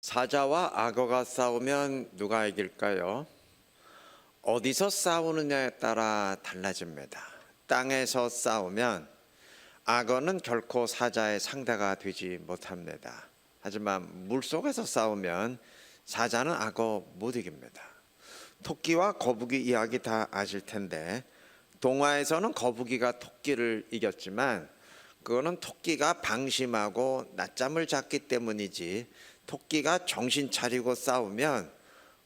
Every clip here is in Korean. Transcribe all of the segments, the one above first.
사자와 악어가 싸우면 누가 이길까요? 어디서 싸우느냐에 따라 달라집니다. 땅에서 싸우면 악어는 결코 사자의 상대가 되지 못합니다. 하지만 물속에서 싸우면 사자는 악어 못 이깁니다. 토끼와 거북이 이야기 다 아실 텐데, 동화에서는 거북이가 토끼를 이겼지만 그거는 토끼가 방심하고 낮잠을 잤기 때문이지, 토끼가 정신 차리고 싸우면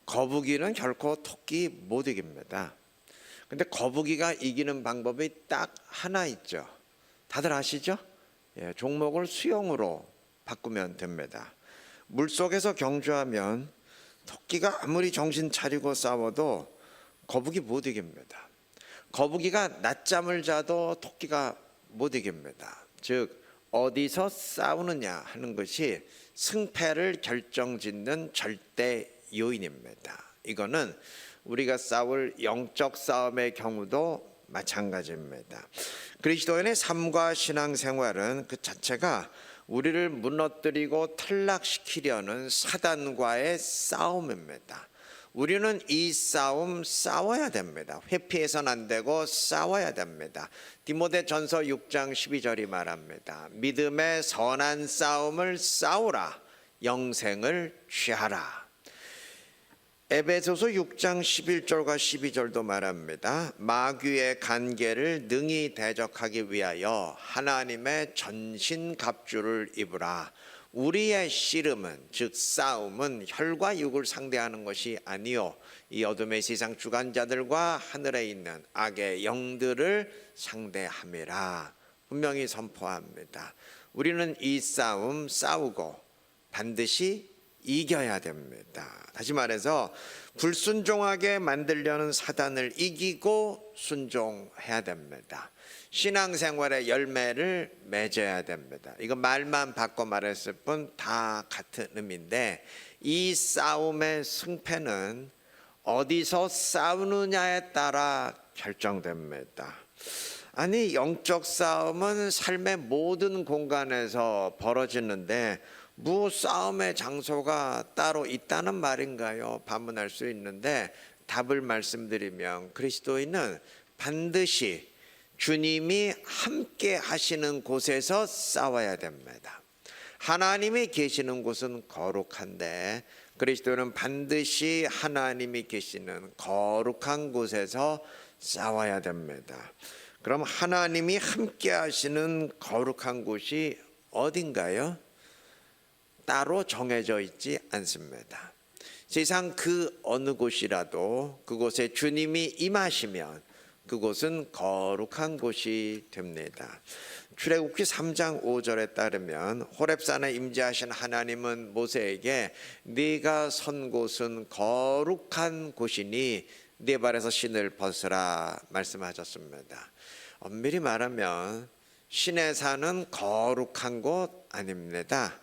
거북이는 결코 토끼 못 이깁니다. 근데 거북이가 이기는 방법이 딱 하나 있죠. 다들 아시죠? 종목을 수영으로 바꾸면 됩니다. 물속에서 경주하면 토끼가 아무리 정신 차리고 싸워도 거북이 못 이깁니다. 거북이가 낮잠을 자도 토끼가 못 이깁니다. 즉, 어디서 싸우느냐 하는 것이 승패를 결정짓는 절대 요인입니다. 이거는 우리가 싸울 영적 싸움의 경우도 마찬가지입니다. 그리스도인의 삶과 신앙생활은 그 자체가 우리를 무너뜨리고 탈락시키려는 사단과의 싸움입니다. 우리는 이 싸움 싸워야 됩니다. 회피해서는 안 되고 싸워야 됩니다. 디모데전서 6장 12절이 말합니다. 믿음의 선한 싸움을 싸우라, 영생을 취하라. 에베소서 6장 11절과 12절도 말합니다. 마귀의 간계를 능히 대적하기 위하여 하나님의 전신갑주를 입으라. 우리의 씨름은, 즉 싸움은 혈과 육을 상대하는 것이 아니요 이 어둠의 세상 주관자들과 하늘에 있는 악의 영들을 상대함이라. 분명히 선포합니다. 우리는 이 싸움 싸우고 반드시 이겨야 됩니다. 다시 말해서 불순종하게 만들려는 사단을 이기고 순종해야 됩니다. 신앙생활의 열매를 맺어야 됩니다. 이거 말만 바꿔 말했을 뿐 다 같은 의미인데, 이 싸움의 승패는 어디서 싸우느냐에 따라 결정됩니다. 아니, 영적 싸움은 삶의 모든 공간에서 벌어지는데 싸움의 장소가 따로 있다는 말인가요? 반문할 수 있는데, 답을 말씀드리면 그리스도인은 반드시 주님이 함께 하시는 곳에서 싸워야 됩니다. 하나님이 계시는 곳은 거룩한데 그리스도는 반드시 하나님이 계시는 거룩한 곳에서 싸워야 됩니다. 그럼 하나님이 함께 하시는 거룩한 곳이 어딘가요? 따로 정해져 있지 않습니다. 세상 그 어느 곳이라도 그곳에 주님이 임하시면 그곳은 거룩한 곳이 됩니다. 출애굽기 3장 5절에 따르면 호렙산에 임재하신 하나님은 모세에게 네가 선 곳은 거룩한 곳이니 네 발에서 신을 벗으라 말씀하셨습니다. 엄밀히 말하면 신의 산은 거룩한 곳 아닙니다.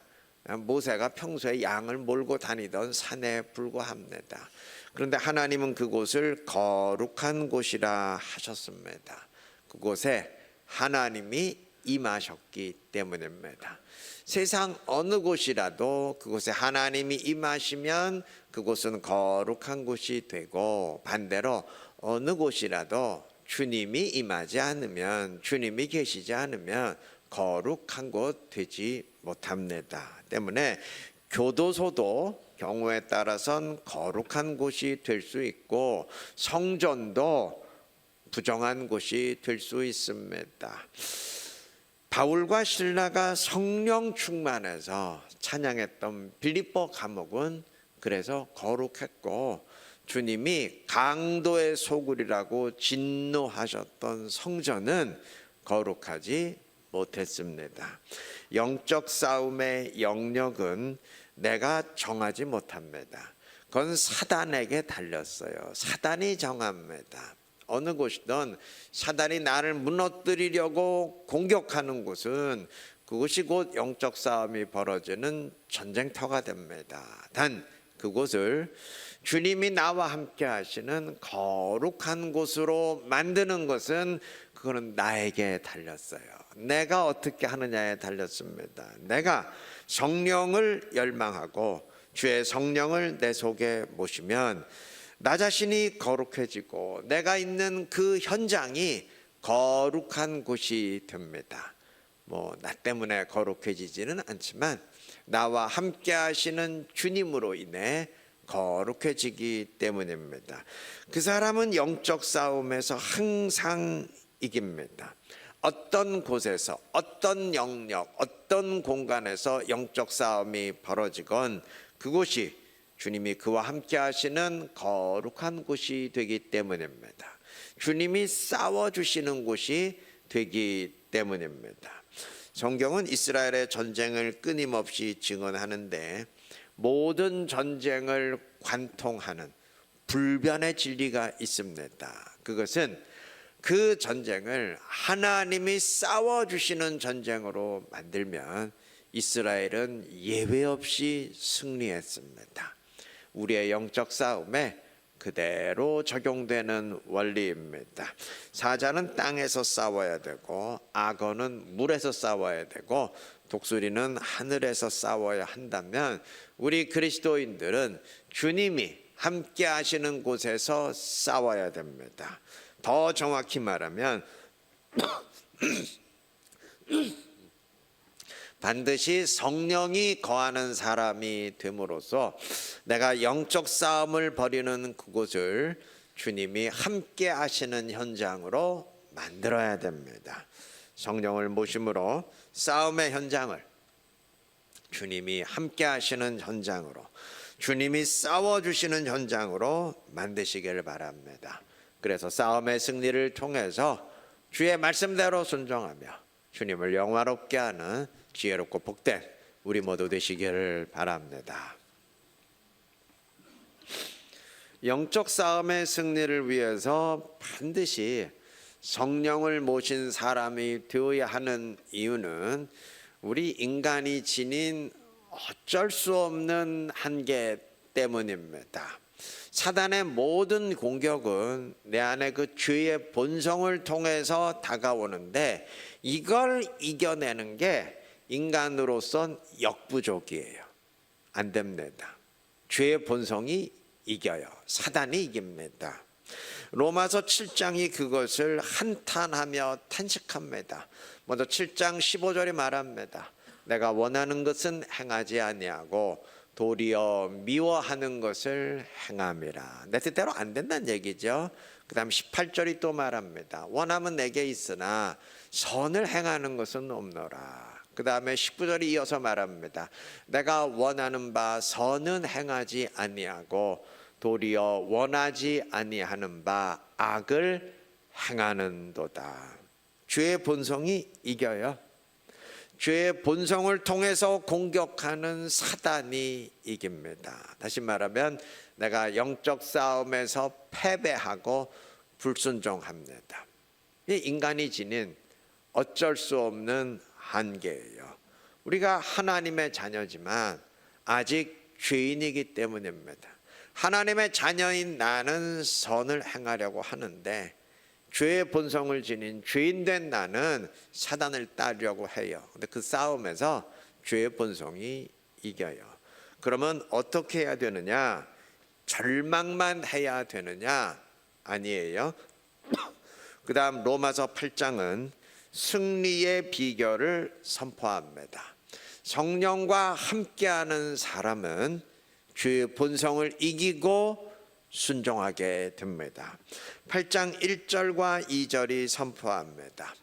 모세가 평소에 양을 몰고 다니던 산에 불과합니다. 그런데 하나님은 그곳을 거룩한 곳이라 하셨습니다. 그곳에 하나님이 임하셨기 때문입니다. 세상 어느 곳이라도 그곳에 하나님이 임하시면 그곳은 거룩한 곳이 되고, 반대로 어느 곳이라도 주님이 임하지 않으면, 주님이 계시지 않으면 거룩한 곳 되지 못합니다. 때문에 교도소도 경우에 따라선 거룩한 곳이 될 수 있고 성전도 부정한 곳이 될 수 있습니다. 바울과 실라가 성령 충만해서 찬양했던 빌립보 감옥은 그래서 거룩했고, 주님이 강도의 소굴이라고 진노하셨던 성전은 거룩하지 못했습니다. 영적 싸움의 영역은 내가 정하지 못합니다. 그건 사단에게 달렸어요. 사단이 정합니다. 어느 곳이든 사단이 나를 무너뜨리려고 공격하는 곳은 그곳이 곧 영적 싸움이 벌어지는 전쟁터가 됩니다. 단 그곳을 주님이 나와 함께 하시는 거룩한 곳으로 만드는 것은 그거는 나에게 달렸어요. 내가 어떻게 하느냐에 달렸습니다. 내가 성령을 열망하고 주의 성령을 내 속에 모시면 나 자신이 거룩해지고 내가 있는 그 현장이 거룩한 곳이 됩니다. 나 때문에 거룩해지지는 않지만 나와 함께 하시는 주님으로 인해 거룩해지기 때문입니다. 그 사람은 영적 싸움에서 항상 이깁니다. 어떤 곳에서, 어떤 영역, 어떤 공간에서 영적 싸움이 벌어지건 그곳이 주님이 그와 함께 하시는 거룩한 곳이 되기 때문입니다. 주님이 싸워주시는 곳이 되기 때문입니다. 성경은 이스라엘의 전쟁을 끊임없이 증언하는데 모든 전쟁을 관통하는 불변의 진리가 있습니다. 그것은 그 전쟁을 하나님이 싸워주시는 전쟁으로 만들면 이스라엘은 예외 없이 승리했습니다. 우리의 영적 싸움에 그대로 적용되는 원리입니다. 사자는 땅에서 싸워야 되고 악어는 물에서 싸워야 되고 독수리는 하늘에서 싸워야 한다면 우리 그리스도인들은 주님이 함께 하시는 곳에서 싸워야 됩니다. 더 정확히 말하면 반드시 성령이 거하는 사람이 됨으로써 내가 영적 싸움을 벌이는 그곳을 주님이 함께 하시는 현장으로 만들어야 됩니다. 성령을 모심으로 싸움의 현장을 주님이 함께 하시는 현장으로, 주님이 싸워주시는 현장으로 만드시기를 바랍니다. 그래서 싸움의 승리를 통해서 주의 말씀대로 순종하며 주님을 영화롭게 하는 지혜롭고 복된 우리 모두 되시기를 바랍니다. 영적 싸움의 승리를 위해서 반드시 성령을 모신 사람이 되어야 하는 이유는 우리 인간이 지닌 어쩔 수 없는 한계 때문입니다. 사단의 모든 공격은 내 안에 그 죄의 본성을 통해서 다가오는데 이걸 이겨내는 게 인간으로선 역부족이에요. 안 됩니다. 죄의 본성이 이겨요. 사단이 이깁니다. 로마서 7장이 그것을 한탄하며 탄식합니다. 먼저 7장 15절이 말합니다. 내가 원하는 것은 행하지 아니하고 도리어 미워하는 것을 행함이라. 내 뜻대로 안 된다는 얘기죠. 그 다음 18절이 또 말합니다. 원함은 내게 있으나 선을 행하는 것은 없노라. 그 다음에 19절이 이어서 말합니다. 내가 원하는 바 선은 행하지 아니하고 도리어 원하지 아니하는 바 악을 행하는도다. 죄의 본성이 이겨요. 죄의 본성을 통해서 공격하는 사단이 이깁니다. 다시 말하면 내가 영적 싸움에서 패배하고 불순종합니다. 이 인간이 지닌 어쩔 수 없는 한계예요. 우리가 하나님의 자녀지만 아직 죄인이기 때문입니다. 하나님의 자녀인 나는 선을 행하려고 하는데 죄의 본성을 지닌 죄인된 나는 사단을 따르려고 해요. 근데 그 싸움에서 죄의 본성이 이겨요. 그러면 어떻게 해야 되느냐? 절망만 해야 되느냐? 아니에요. 그 다음 로마서 8장은 승리의 비결을 선포합니다. 성령과 함께하는 사람은 죄의 본성을 이기고 순종하게 됩니다. 8장 1절과 2절이 선포합니다.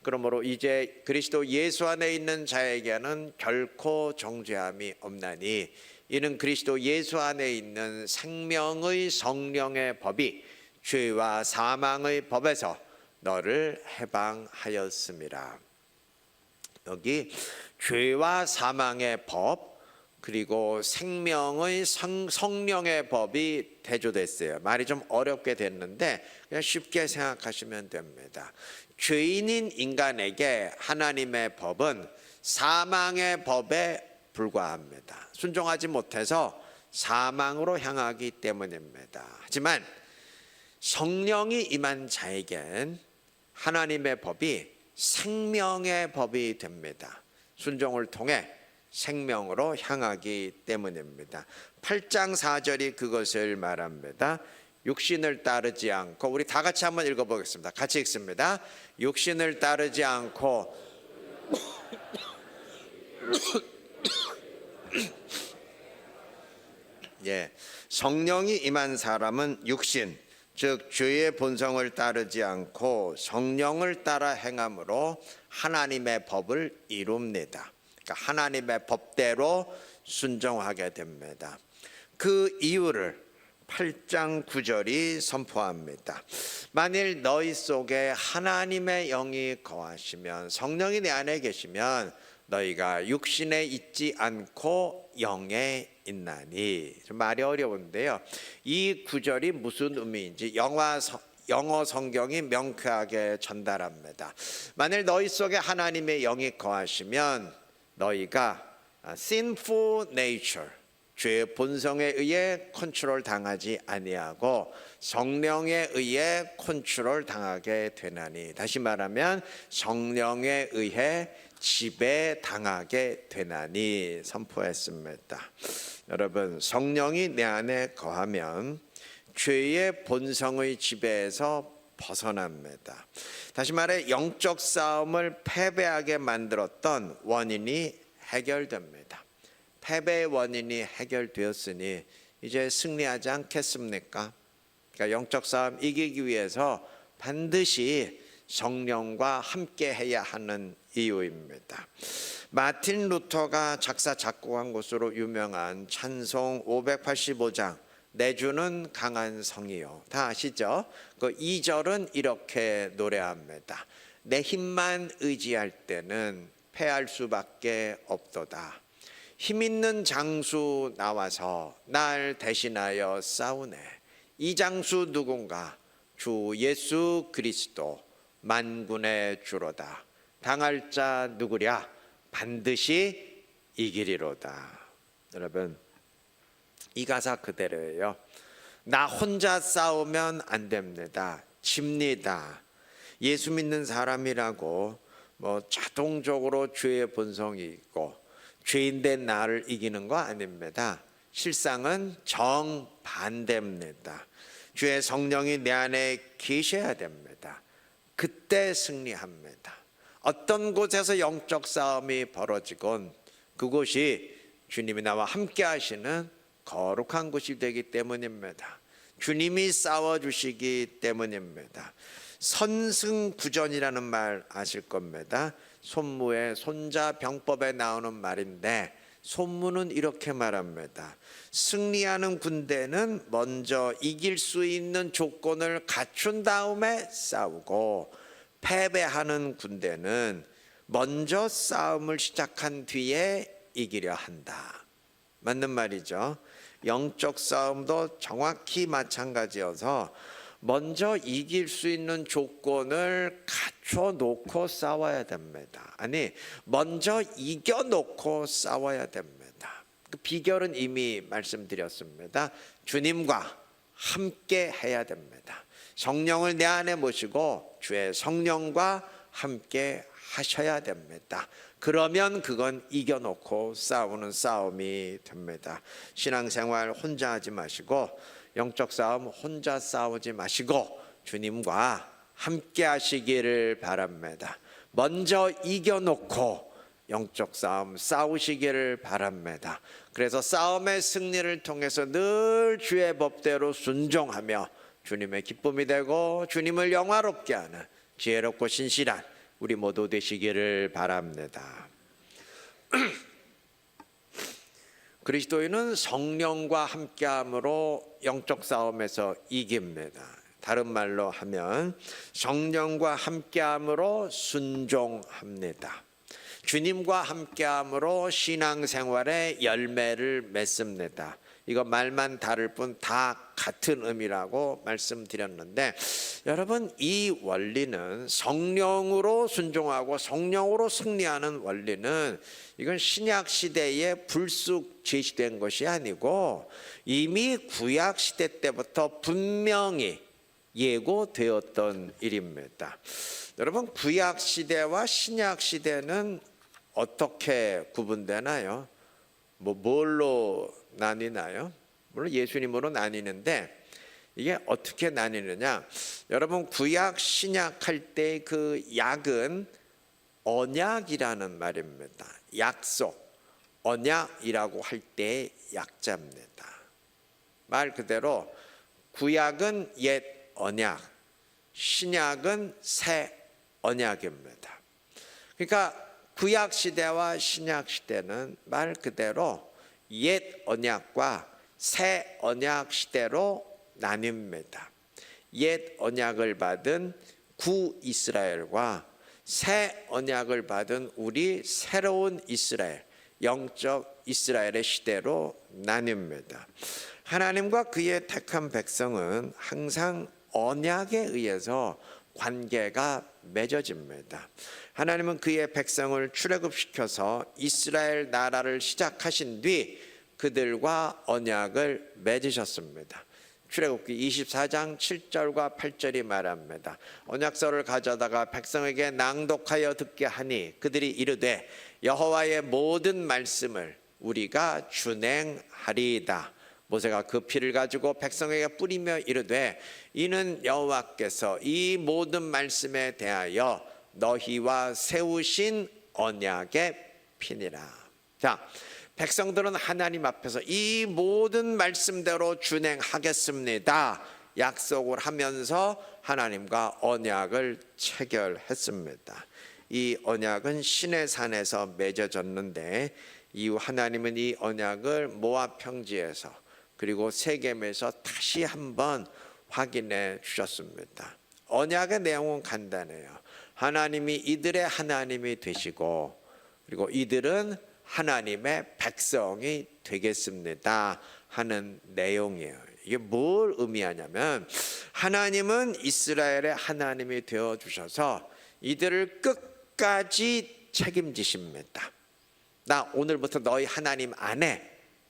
그러므로 이제 그리스도 예수 안에 있는 자에게는 결코 정죄함이 없나니 이는 그리스도 예수 안에 있는 생명의 성령의 법이 죄와 사망의 법에서 너를 해방하였음이라. 여기 죄와 사망의 법 그리고 생명의 성령의 법이 대조됐어요. 말이 좀 어렵게 됐는데 그냥 쉽게 생각하시면 됩니다. 죄인인 인간에게 하나님의 법은 사망의 법에 불과합니다. 순종하지 못해서 사망으로 향하기 때문입니다. 하지만 성령이 임한 자에겐 하나님의 법이 생명의 법이 됩니다. 순종을 통해 생명으로 향하기 때문입니다. 8장 4절이 그것을 말합니다. 육신을 따르지 않고, 우리 다 같이 한번 읽어보겠습니다. 같이 읽습니다. 육신을 따르지 않고 성령이 임한 사람은 육신, 즉 죄의 본성을 따르지 않고 성령을 따라 행함으로 하나님의 법을 이룹니다. 그러니까 하나님의 법대로 순종하게 됩니다. 그 이유를 8장 9절이 선포합니다. 만일 너희 속에 하나님의 영이 거하시면, 성령이 내 안에 계시면 너희가 육신에 있지 않고 영에 있나니. 좀 말이 어려운데요, 이 구절이 무슨 의미인지 영어 성경이 명쾌하게 전달합니다. 만일 너희 속에 하나님의 영이 거하시면 너희가 sinful nature, 죄의 본성에 의해 컨트롤 당하지 아니하고 성령에 의해 컨트롤 당하게 되나니. 다시 말하면 성령에 의해 지배당하게 되나니 선포했습니다. 여러분, 성령이 내 안에 거하면 죄의 본성의 지배에서 벗어납니다. 다시 말해 영적 싸움을 패배하게 만들었던 원인이 해결됩니다. 패배의 원인이 해결되었으니 이제 승리하지 않겠습니까? 그러니까 영적 싸움 이기기 위해서 반드시 성령과 함께 해야 하는 이유입니다. 마틴 루터가 작사 작곡한 것으로 유명한 찬송 585장 내 주는 강한 성이요, 다 아시죠? 그 2절은 이렇게 노래합니다. 내 힘만 의지할 때는 패할 수밖에 없도다. 힘있는 장수 나와서 날 대신하여 싸우네. 이 장수 누군가? 주 예수 그리스도 만군의 주로다. 당할 자 누구랴? 반드시 이기리로다. 여러분, 이 가사 그대로예요. 나 혼자 싸우면 안 됩니다. 집니다. 예수 믿는 사람이라고 자동적으로 죄의 본성이 있고 죄인된 나를 이기는 거 아닙니다. 실상은 정반대입니다. 주의 성령이 내 안에 계셔야 됩니다. 그때 승리합니다. 어떤 곳에서 영적 싸움이 벌어지건 그곳이 주님이 나와 함께 하시는 거룩한 곳이 되기 때문입니다. 주님이 싸워주시기 때문입니다. 선승구전이라는 말 아실 겁니다. 손무의 손자병법에 나오는 말인데 손무는 이렇게 말합니다. 승리하는 군대는 먼저 이길 수 있는 조건을 갖춘 다음에 싸우고, 패배하는 군대는 먼저 싸움을 시작한 뒤에 이기려 한다. 맞는 말이죠. 영적 싸움도 정확히 마찬가지여서 먼저 이길 수 있는 조건을 갖춰놓고 싸워야 됩니다. 아니, 먼저 이겨놓고 싸워야 됩니다. 그 비결은 이미 말씀드렸습니다. 주님과 함께 해야 됩니다. 성령을 내 안에 모시고 주의 성령과 함께 하셔야 됩니다. 그러면 그건 이겨놓고 싸우는 싸움이 됩니다. 신앙생활 혼자 하지 마시고, 영적 싸움 혼자 싸우지 마시고 주님과 함께 하시기를 바랍니다. 먼저 이겨놓고 영적 싸움 싸우시기를 바랍니다. 그래서 싸움의 승리를 통해서 늘 주의 법대로 순종하며 주님의 기쁨이 되고 주님을 영화롭게 하는 지혜롭고 신실한 우리 모두 되시기를 바랍니다. 그리스도인은 성령과 함께함으로 영적 싸움에서 이깁니다. 다른 말로 하면 성령과 함께함으로 순종합니다. 주님과 함께함으로 신앙생활의 열매를 맺습니다. 이거 말만 다를 뿐 다 같은 의미라고 말씀드렸는데, 여러분, 이 원리는 성령으로 순종하고 성령으로 승리하는 원리는 이건 신약 시대에 불쑥 제시된 것이 아니고 이미 구약 시대 때부터 분명히 예고되었던 일입니다. 여러분, 구약 시대와 신약 시대는 어떻게 구분되나요? 뭘로 나뉘나요? 물론 예수님으로 나뉘는데 이게 어떻게 나뉘느냐? 여러분 구약 신약 할 때 그 약은 언약이라는 말입니다. 약속, 언약이라고 할 때의 약자입니다. 말 그대로 구약은 옛 언약, 신약은 새 언약입니다. 그러니까 구약 시대와 신약 시대는 말 그대로 옛 언약과 새 언약 시대로 나뉩니다. 옛 언약을 받은 구 이스라엘과 새 언약을 받은 우리 새로운 이스라엘, 영적 이스라엘의 시대로 나뉩니다. 하나님과 그의 택한 백성은 항상 언약에 의해서 관계가 맺어집니다. 하나님은 그의 백성을 출애굽시켜서 이스라엘 나라를 시작하신 뒤 그들과 언약을 맺으셨습니다. 출애굽기 24장 7절과 8절이 말합니다. 언약서를 가져다가 백성에게 낭독하여 듣게 하니 그들이 이르되 여호와의 모든 말씀을 우리가 준행하리이다. 모세가 그 피를 가지고 백성에게 뿌리며 이르되 이는 여호와께서 이 모든 말씀에 대하여 너희와 세우신 언약의 피니라. 자, 백성들은 하나님 앞에서 이 모든 말씀대로 준행하겠습니다 약속을 하면서 하나님과 언약을 체결했습니다. 이 언약은 시내산에서 맺어졌는데 이후 하나님은 이 언약을 모압 평지에서 그리고 세겜에서 다시 한번 확인해 주셨습니다. 언약의 내용은 간단해요. 하나님이 이들의 하나님이 되시고 그리고 이들은 하나님의 백성이 되겠습니다 하는 내용이에요. 이게 뭘 의미하냐면 하나님은 이스라엘의 하나님이 되어주셔서 이들을 끝까지 책임지십니다. 나 오늘부터 너희 하나님 안 해.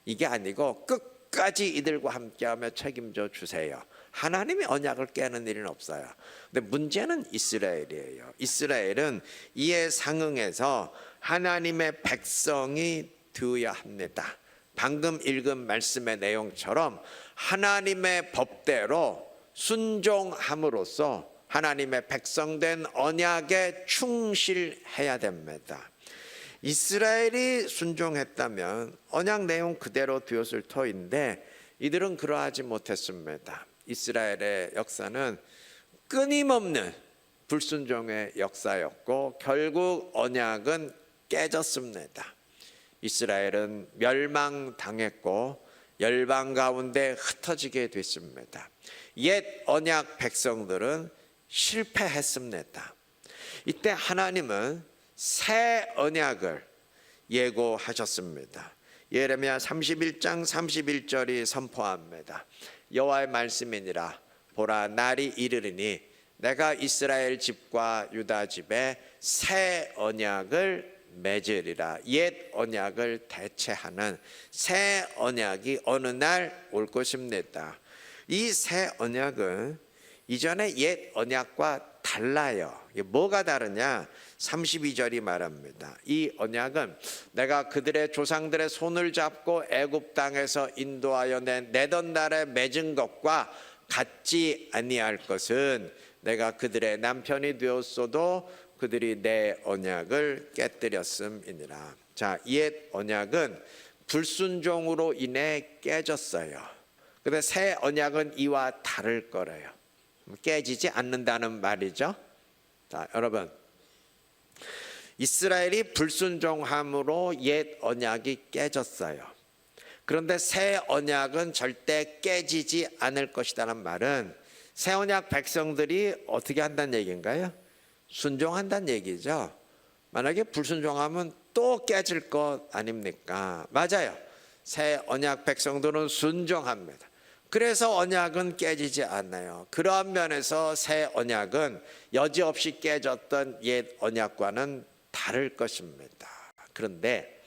이게 아니고 끝까지 이들과 함께하며 책임져 주세요. 하나님이 언약을 깨는 일은 없어요. 근데 문제는 이스라엘이에요. 이스라엘은 이에 상응해서 하나님의 백성이 되어야 합니다. 방금 읽은 말씀의 내용처럼 하나님의 법대로 순종함으로써 하나님의 백성된 언약에 충실해야 됩니다. 이스라엘이 순종했다면 언약 내용 그대로 되었을 터인데 이들은 그러하지 못했습니다. 이스라엘의 역사는 끊임없는 불순종의 역사였고 결국 언약은 깨졌습니다. 이스라엘은 멸망당했고 열방 가운데 흩어지게 됐습니다. 옛 언약 백성들은 실패했습니다. 이때 하나님은 새 언약을 예고하셨습니다. 예레미야 31장 31절이 선포합니다. 여호와의 말씀이니라 보라 날이 이르리니 내가 이스라엘 집과 유다 집에 새 언약을 맺으리라. 옛 언약을 대체하는 새 언약이 어느 날 올 것입니다. 이 새 언약은 이전의 옛 언약과 달라요. 이게 뭐가 다르냐? 32절이 말합니다. 이 언약은 내가 그들의 조상들의 손을 잡고 애굽 땅에서 인도하여 내던 날에 맺은 것과 같지 아니할 것은 내가 그들의 남편이 되었어도 그들이 내 언약을 깨뜨렸음이니라. 자, 옛 언약은 불순종으로 인해 깨졌어요. 그런데 새 언약은 이와 다를 거래요. 깨지지 않는다는 말이죠. 자, 여러분, 이스라엘이 불순종함으로 옛 언약이 깨졌어요. 그런데 새 언약은 절대 깨지지 않을 것이라는 말은 새 언약 백성들이 어떻게 한다는 얘기인가요? 순종한다는 얘기죠. 만약에 불순종하면 또 깨질 것 아닙니까? 맞아요. 새 언약 백성들은 순종합니다. 그래서 언약은 깨지지 않아요. 그러한 면에서 새 언약은 여지없이 깨졌던 옛 언약과는 다를 것입니다. 그런데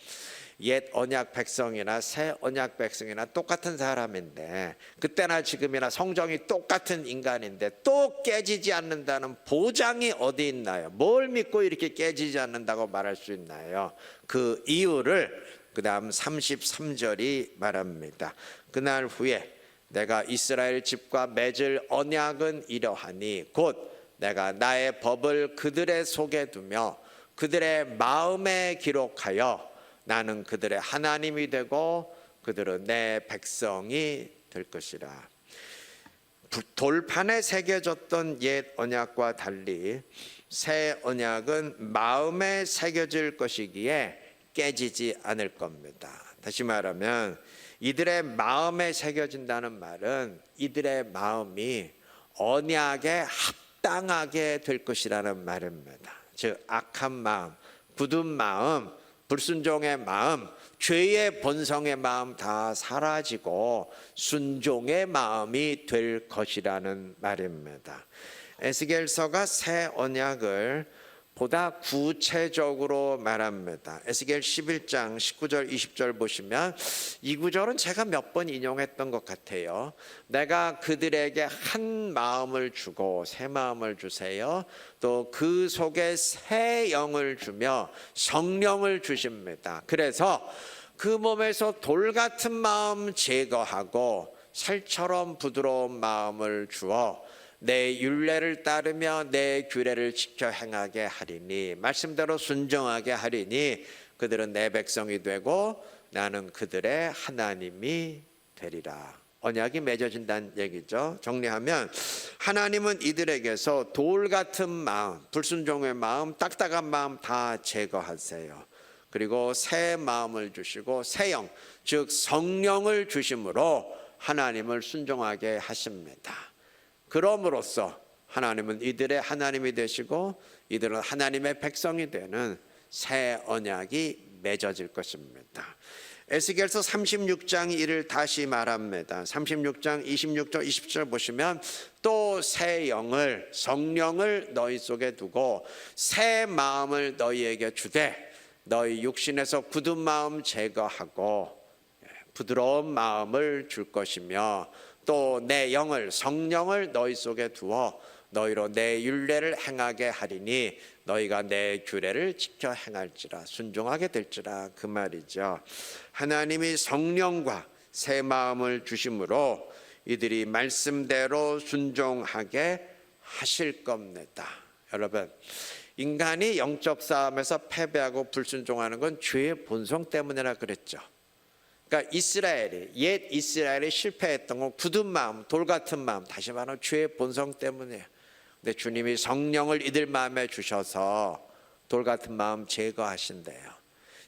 옛 언약 백성이나 새 언약 백성이나 똑같은 사람인데, 그때나 지금이나 성정이 똑같은 인간인데 또 깨지지 않는다는 보장이 어디 있나요? 뭘 믿고 이렇게 깨지지 않는다고 말할 수 있나요? 그 이유를 그 다음 33절이 말합니다. 그날 후에 내가 이스라엘 집과 맺을 언약은 이러하니 곧 내가 나의 법을 그들의 속에 두며 그들의 마음에 기록하여 나는 그들의 하나님이 되고 그들은 내 백성이 될 것이라. 돌판에 새겨졌던 옛 언약과 달리 새 언약은 마음에 새겨질 것이기에 깨지지 않을 겁니다. 다시 말하면 이들의 마음에 새겨진다는 말은 이들의 마음이 언약에 합당하게 될 것이라는 말입니다. 즉 악한 마음, 굳은 마음, 불순종의 마음, 죄의 본성의 마음 다 사라지고 순종의 마음이 될 것이라는 말입니다. 에스겔서가 새 언약을 보다 구체적으로 말합니다. 에스겔 11장 19절 20절 보시면 이 구절은 제가 몇 번 인용했던 것 같아요. 내가 그들에게 한 마음을 주고 새 마음을 주세요. 또 그 속에 새 영을 주며 성령을 주십니다. 그래서 그 몸에서 돌 같은 마음 제거하고 살처럼 부드러운 마음을 주어 내 율례를 따르며 내 규례를 지켜 행하게 하리니, 말씀대로 순종하게 하리니 그들은 내 백성이 되고 나는 그들의 하나님이 되리라. 언약이 맺어진다는 얘기죠. 정리하면 하나님은 이들에게서 돌 같은 마음, 불순종의 마음, 딱딱한 마음 다 제거하세요. 그리고 새 마음을 주시고 새 영, 즉 성령을 주심으로 하나님을 순종하게 하십니다. 그럼으로써 하나님은 이들의 하나님이 되시고 이들은 하나님의 백성이 되는 새 언약이 맺어질 것입니다. 에스겔서 36장 이를 다시 말합니다. 36장 26절 20절 보시면 또 새 영을, 성령을 너희 속에 두고 새 마음을 너희에게 주되 너희 육신에서 굳은 마음 제거하고 부드러운 마음을 줄 것이며 또 내 영을, 성령을 너희 속에 두어 너희로 내 율례를 행하게 하리니 너희가 내 규례를 지켜 행할지라, 순종하게 될지라, 그 말이죠. 하나님이 성령과 새 마음을 주심으로 이들이 말씀대로 순종하게 하실 겁니다. 여러분, 인간이 영적 싸움에서 패배하고 불순종하는 건 죄의 본성 때문이라 그랬죠. 그러니까 옛 이스라엘이 실패했던 건 굳은 마음, 돌 같은 마음, 다시 말하면 죄의 본성 때문이에요. 근데 주님이 성령을 이들 마음에 주셔서 돌 같은 마음 제거하신대요.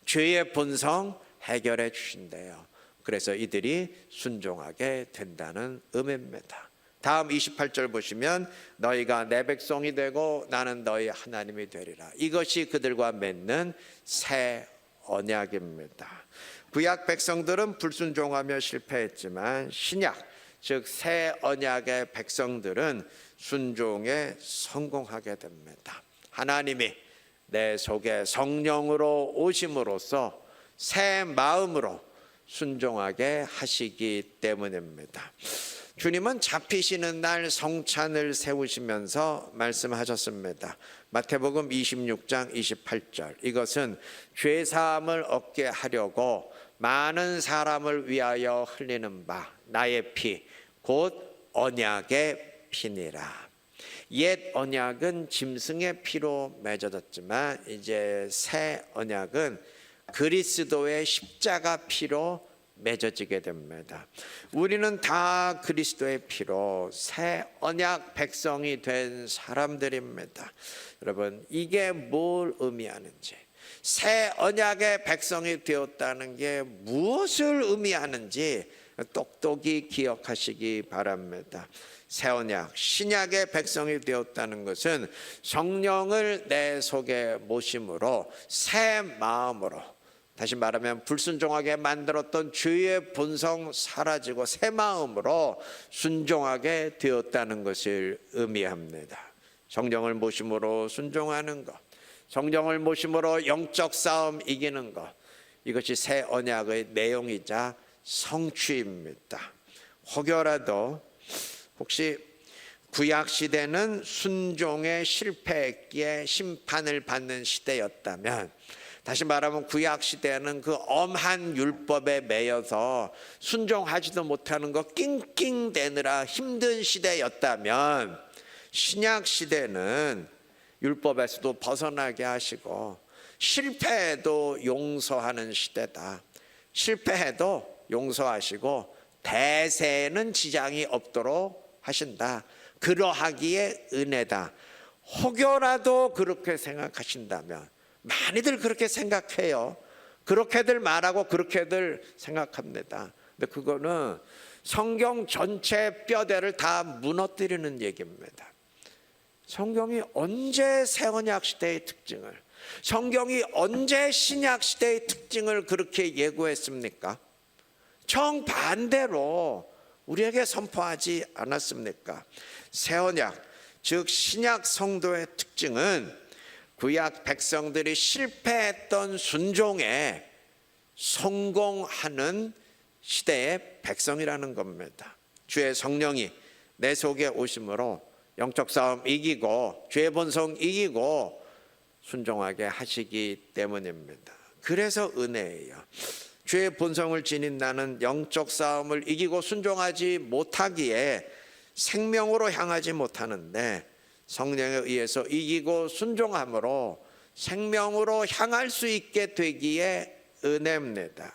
죄의 본성 해결해 주신대요. 그래서 이들이 순종하게 된다는 의미입니다. 다음 28절 보시면 너희가 내 백성이 되고 나는 너희 하나님이 되리라. 이것이 그들과 맺는 새 언약입니다. 구약 백성들은 불순종하며 실패했지만 신약, 즉 새 언약의 백성들은 순종에 성공하게 됩니다. 하나님이 내 속에 성령으로 오심으로써 새 마음으로 순종하게 하시기 때문입니다. 주님은 잡히시는 날 성찬을 세우시면서 말씀하셨습니다. 마태복음 26장 28절, 이것은 죄사함을 얻게 하려고 많은 사람을 위하여 흘리는 바 나의 피 곧 언약의 피니라. 옛 언약은 짐승의 피로 맺어졌지만 이제 새 언약은 그리스도의 십자가 피로 맺어지게 됩니다. 우리는 다 그리스도의 피로 새 언약 백성이 된 사람들입니다. 여러분, 이게 뭘 의미하는지, 새 언약의 백성이 되었다는 게 무엇을 의미하는지 똑똑히 기억하시기 바랍니다. 새 언약, 신약의 백성이 되었다는 것은 성령을 내 속에 모심으로 새 마음으로, 다시 말하면 불순종하게 만들었던 죄의 본성 사라지고 새 마음으로 순종하게 되었다는 것을 의미합니다. 성령을 모심으로 순종하는 것, 성령을 모심으로 영적 싸움 이기는 것, 이것이 새 언약의 내용이자 성취입니다. 혹여라도 혹시 구약 시대는 순종에 실패했기에 심판을 받는 시대였다면, 다시 말하면 구약 시대는 그 엄한 율법에 매여서 순종하지도 못하는 거 낑낑대느라 힘든 시대였다면, 신약 시대는 율법에서도 벗어나게 하시고 실패해도 용서하는 시대다. 실패해도 용서하시고 대세는 지장이 없도록 하신다. 그러하기에 은혜다. 혹여라도 그렇게 생각하신다면, 많이들 그렇게 생각해요. 그렇게들 말하고 그렇게들 생각합니다. 근데 그거는 성경 전체 뼈대를 다 무너뜨리는 얘기입니다. 성경이 언제 새 언약 시대의 특징을, 성경이 언제 신약 시대의 특징을 그렇게 예고했습니까? 정반대로 우리에게 선포하지 않았습니까? 새 언약, 즉 신약 성도의 특징은 구약 백성들이 실패했던 순종에 성공하는 시대의 백성이라는 겁니다. 주의 성령이 내 속에 오심으로 영적 싸움 이기고 죄의 본성 이기고 순종하게 하시기 때문입니다. 그래서 은혜예요. 죄의 본성을 지닌 나는 영적 싸움을 이기고 순종하지 못하기에 생명으로 향하지 못하는데, 성령에 의해서 이기고 순종함으로 생명으로 향할 수 있게 되기에 은혜입니다.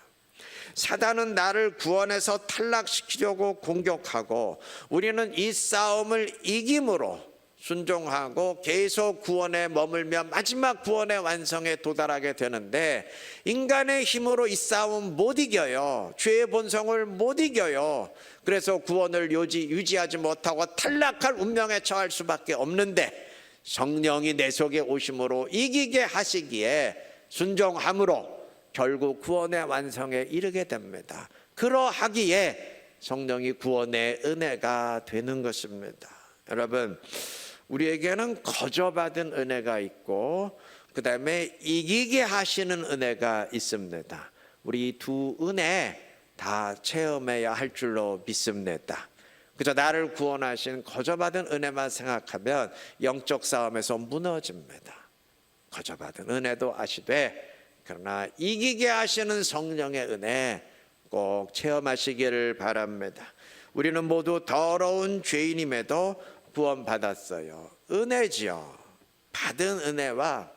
사단은 나를 구원해서 탈락시키려고 공격하고, 우리는 이 싸움을 이김으로 순종하고 계속 구원에 머물며 마지막 구원의 완성에 도달하게 되는데, 인간의 힘으로 이 싸움 못 이겨요. 죄의 본성을 못 이겨요. 그래서 구원을 유지하지 못하고 탈락할 운명에 처할 수밖에 없는데, 성령이 내 속에 오심으로 이기게 하시기에 순종함으로 결국 구원의 완성에 이르게 됩니다. 그러하기에 성령이 구원의 은혜가 되는 것입니다. 여러분, 우리에게는 거저받은 은혜가 있고 그 다음에 이기게 하시는 은혜가 있습니다. 우리 두 은혜 다 체험해야 할 줄로 믿습니다. 그저 나를 구원하신 거저받은 은혜만 생각하면 영적 싸움에서 무너집니다. 거저받은 은혜도 아시되, 그러나 이기게 하시는 성령의 은혜 꼭 체험하시기를 바랍니다. 우리는 모두 더러운 죄인임에도 구원받았어요. 은혜지요. 받은 은혜와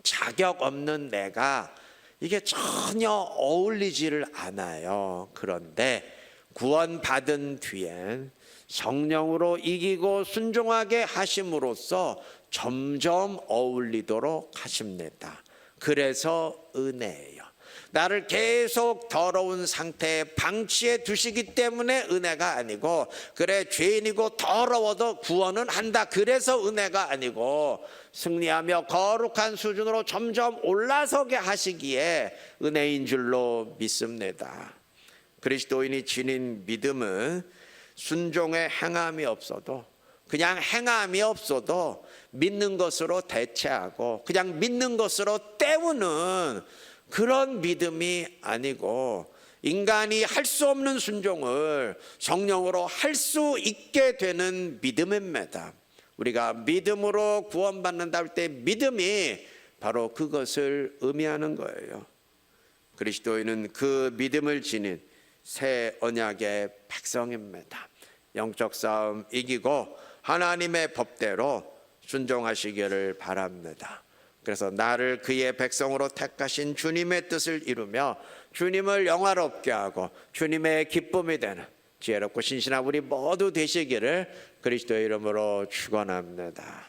자격 없는 내가 이게 전혀 어울리지를 않아요. 그런데 구원받은 뒤엔 성령으로 이기고 순종하게 하심으로써 점점 어울리도록 하십니다. 그래서 은혜예요. 나를 계속 더러운 상태에 방치해 두시기 때문에 은혜가 아니고, 그래 죄인이고 더러워도 구원은 한다, 그래서 은혜가 아니고, 승리하며 거룩한 수준으로 점점 올라서게 하시기에 은혜인 줄로 믿습니다. 그리스도인이 지닌 믿음은 순종의 행함이 없어도, 그냥 행함이 없어도 믿는 것으로 대체하고 그냥 믿는 것으로 때우는 그런 믿음이 아니고, 인간이 할 수 없는 순종을 성령으로 할 수 있게 되는 믿음입니다. 우리가 믿음으로 구원받는다 할 때 믿음이 바로 그것을 의미하는 거예요. 그리스도인은 그 믿음을 지닌 새 언약의 백성입니다. 영적 싸움 이기고 하나님의 법대로 순종하시기를 바랍니다. 그래서 나를 그의 백성으로 택하신 주님의 뜻을 이루며 주님을 영화롭게 하고 주님의 기쁨이 되는 지혜롭고 신실한 우리 모두 되시기를 그리스도의 이름으로 축원합니다.